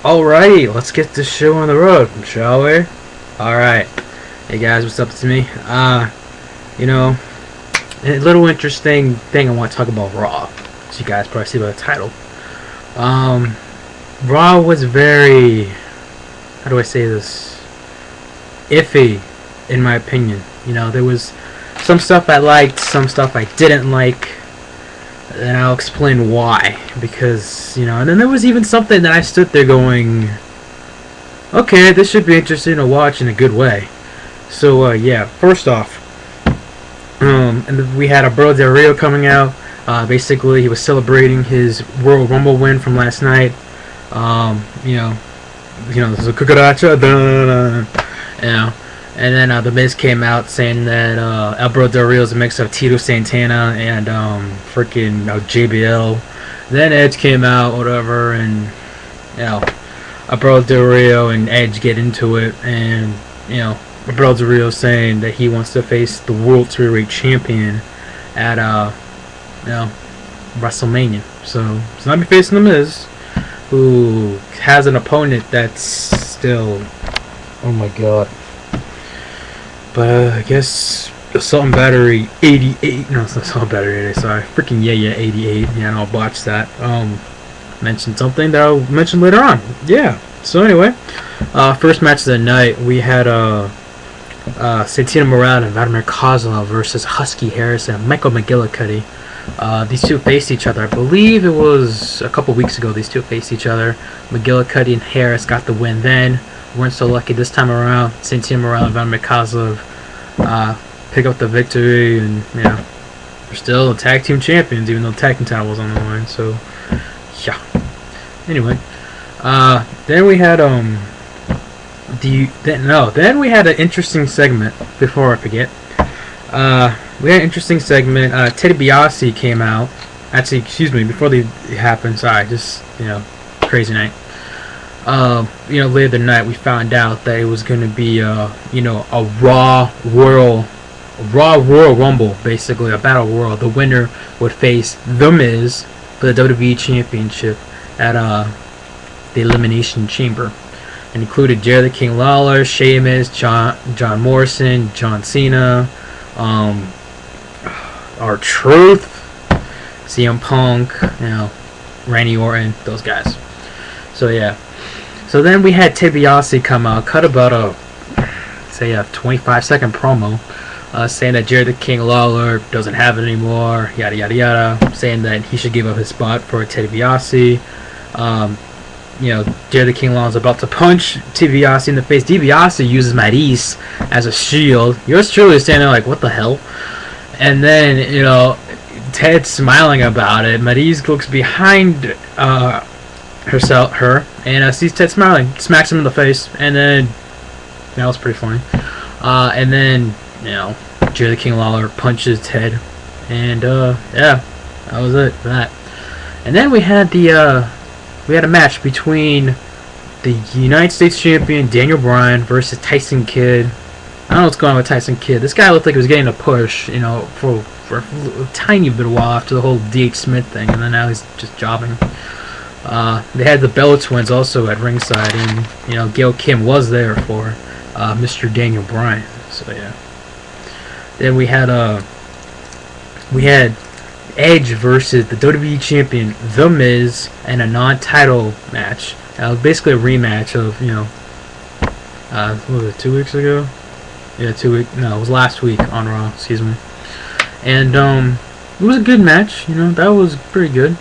Alrighty, let's get this show on the road, shall we? Alright. Hey guys, what's up? It's me. You know, a little interesting thing I want to talk about Raw. As you guys probably see by the title. Raw was very, how do I say this? Iffy, in my opinion. You know, there was some stuff I liked, some stuff I didn't like. And I'll explain why. Because, you know, and then there was even something that I stood there going, okay, this should be interesting to watch in a good way. So, yeah, first off, and we had Alberto Del Rio coming out. Basically, he was celebrating his Royal Rumble win from last night. There's a cucaracha, and then The Miz came out saying that Alberto Del Rio is a mix of Tito Santana and JBL. Then Edge came out, whatever, and Alberto Del Rio and Edge get into it, and Alberto Del Rio saying that he wants to face the World Heavyweight Champion at WrestleMania. So he's not be facing The Miz, who has an opponent that's still, oh my god. But I guess Assault and Battery 88. No, it's not Assault and Battery 88. Sorry, freaking yeah 88. Yeah, and I'll botch that. Mentioned something that I'll mention later on. Yeah. So anyway, first match of the night we had Santino Morale and Vladimir Kozlov versus Husky Harris and Michael McGillicuddy. These two faced each other. I believe it was a couple weeks ago. These two faced each other. McGillicuddy and Harris got the win then. Weren't so lucky this time around. Santino Morale and Vladimir Kozlov pick up the victory, and they're still tag team champions, even though the tag team title was on the line. So yeah. Anyway, then we had then we had an interesting segment. Before I forget, we had an interesting segment. Ted DiBiase came out. Actually, excuse me, before it happened. Sorry, just crazy night. Later the night we found out that it was going to be a Raw Royal Rumble, basically a battle royal. The winner would face The Miz for the WWE Championship at the Elimination Chamber, and included Jerry the King Lawler, Sheamus, John Morrison, John Cena, R-Truth, CM Punk, Randy Orton, those guys. So yeah. So then we had Ted DiBiase come out, cut about a 25-second promo, saying that Jerry the King Lawler doesn't have it anymore, yada yada yada, saying that he should give up his spot for Ted DiBiase. Jerry the King Lawler's about to punch Ted DiBiase in the face. DiBiase uses Maryse as a shield. Yours truly is standing there like, what the hell? And then Ted's smiling about it. Maryse looks behind her, and sees Ted smiling, smacks him in the face, and then that was pretty funny. And then Jerry the King Lawler punches Ted, and that was it for that. And then we had a match between the United States Champion Daniel Bryan versus Tyson Kidd. I don't know what's going on with Tyson Kidd. This guy looked like he was getting a push, for a tiny bit of while after the whole D.H. Smith thing, and then now he's just jobbing. They had the Bella Twins also at ringside, and Gail Kim was there for Mr. Daniel Bryan. So yeah. Then we had Edge versus the WWE Champion The Miz in a non-title match. Basically a rematch of what was it, 2 weeks ago? Yeah, 2 weeks. No, it was last week on Raw. Excuse me. And it was a good match. That was pretty good.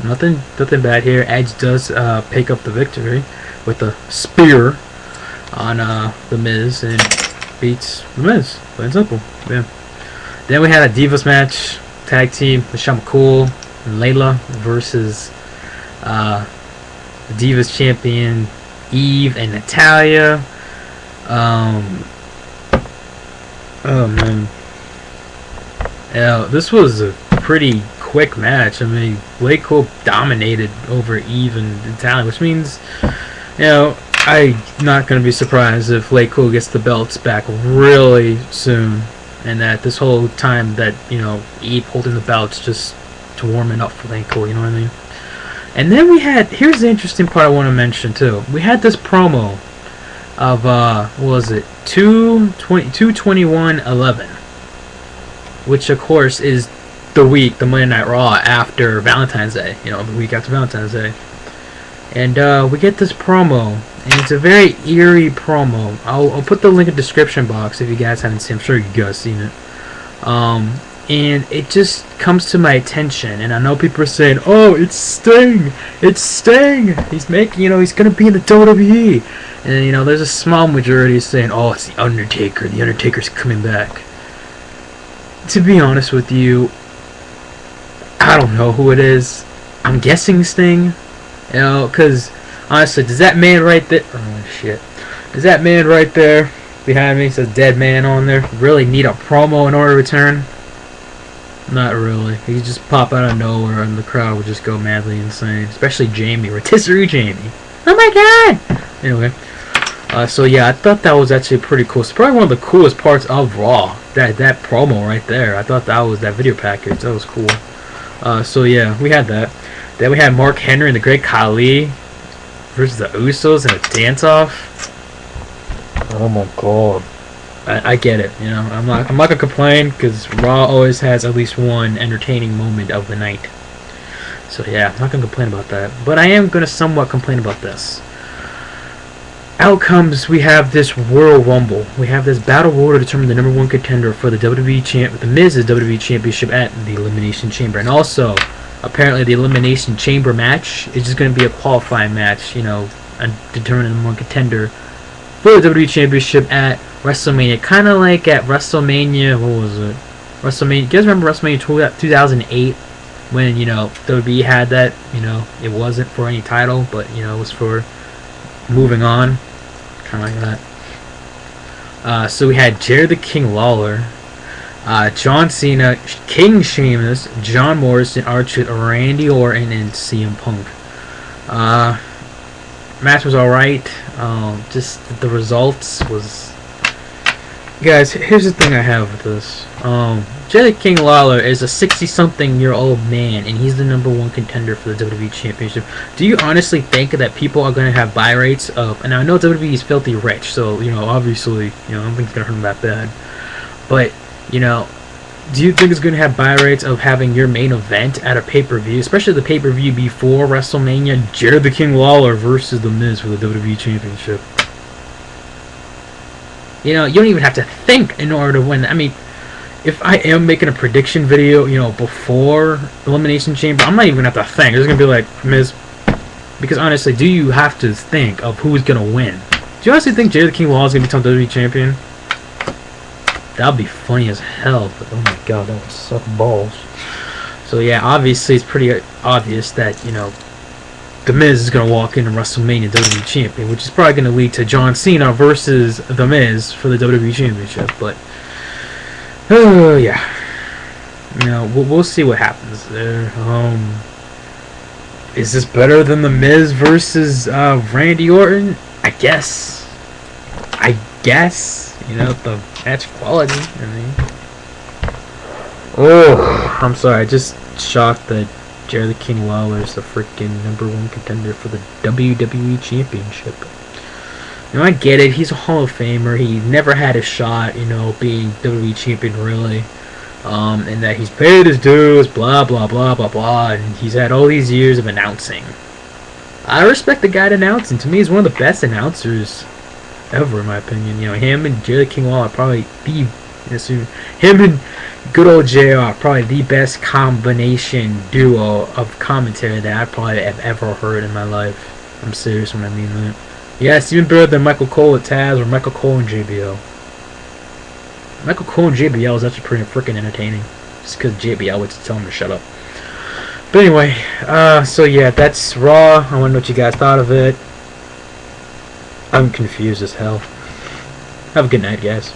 Nothing bad here. Edge does pick up the victory with a spear on The Miz and beats The Miz. Plain and simple. Yeah. Then we had a Divas match, tag team, Michelle McCool and Layla versus the Divas champion Eve and Natalya. Oh man. This was a pretty quick match. I mean, Blake Cole dominated over Eve and Natalya, which means, I'm not going to be surprised if Blake Cole gets the belts back really soon, and that this whole time that, Eve holding the belts just to warm it up for Blake Cole, you know what I mean? And then we had, here's the interesting part I want to mention too. We had this promo of what was it, 2/21/11, which of course is the Monday Night Raw after Valentine's Day, the week after Valentine's Day. And we get this promo, and it's a very eerie promo. I'll put the link in the description box if you guys haven't seen it. I'm sure you guys seen it. And it just comes to my attention, and I know people are saying, "Oh, it's Sting! It's Sting! He's making, he's gonna be in the WWE." And there's a small majority saying, "Oh, it's the Undertaker. The Undertaker's coming back." To be honest with you, I don't know who it is. I'm guessing Sting, because honestly, does that man right there? Oh shit! Does that man right there behind me, says "dead man" on there, really need a promo in order to return? Not really. He could just pop out of nowhere and the crowd would just go madly insane. Especially Jamie, rotisserie Jamie. Oh my god! Anyway, so yeah, I thought that was actually pretty cool. It's probably one of the coolest parts of Raw. That promo right there. I thought that video package. That was cool. So yeah, we had that. Then we had Mark Henry and the Great Khali versus the Usos in a dance-off. Oh my god. I get it, I'm not gonna complain because Raw always has at least one entertaining moment of the night. So yeah, I'm not gonna complain about that. But I am gonna somewhat complain about this. Outcomes: we have this Royal Rumble. We have this Battle Royal to determine the #1 contender for the the Miz's WWE Championship at the Elimination Chamber, and also apparently the Elimination Chamber match is just gonna be a qualifying match, and determining the #1 contender for the WWE Championship at WrestleMania, kind of like at WrestleMania. What was it? WrestleMania. You guys remember WrestleMania 2008 when WWE had that? It wasn't for any title, but it was for moving on, kind of like that. So we had Jerry the King Lawler, John Cena, King Sheamus, John Morrison, R-Truth, Randy Orton, and CM Punk. Match was alright. Just the results was. Guys, here's the thing I have with this. Jerry King Lawler is a 60-something-year-old man, and he's the #1 contender for the WWE Championship. Do you honestly think that people are going to have buy rates of... And I know WWE is filthy rich, so, obviously, I don't think it's going to hurt them that bad. But, do you think it's going to have buy rates of having your main event at a pay-per-view, especially the pay-per-view before WrestleMania, Jerry the King Lawler versus The Miz for the WWE Championship? You don't even have to think in order to win. I mean, if I am making a prediction video, before Elimination Chamber, I'm not even going to have to think. It's going to be like, Miz. Because honestly, do you have to think of who's going to win? Do you honestly think Jerry the King Lawler is going to become WWE Champion? That would be funny as hell. But oh my god, that would suck balls. So yeah, obviously it's pretty obvious that, The Miz is going to walk into WrestleMania WWE Champion, which is probably going to lead to John Cena versus The Miz for the WWE Championship. But, yeah. We'll see what happens there. Is this better than The Miz versus Randy Orton? I guess. The match quality. I'm sorry. I just shocked that Jerry the King Lawler is the freaking #1 contender for the WWE Championship. I get it. He's a Hall of Famer. He never had a shot, being WWE Champion, really. And that he's paid his dues, blah, blah, blah, blah, blah. And he's had all these years of announcing. I respect the guy announcing. To me, he's one of the best announcers ever, in my opinion. Him and Jerry the King Lawler are probably him and good old JR are probably the best combination duo of commentary that I probably have ever heard in my life. I'm serious when I mean that. Yes, even better than Michael Cole with Taz or Michael Cole and JBL. Michael Cole and JBL is actually pretty freaking entertaining. Just because JBL would tell him to shut up. But anyway, so yeah, that's Raw. I want to know what you guys thought of it. I'm confused as hell. Have a good night, guys.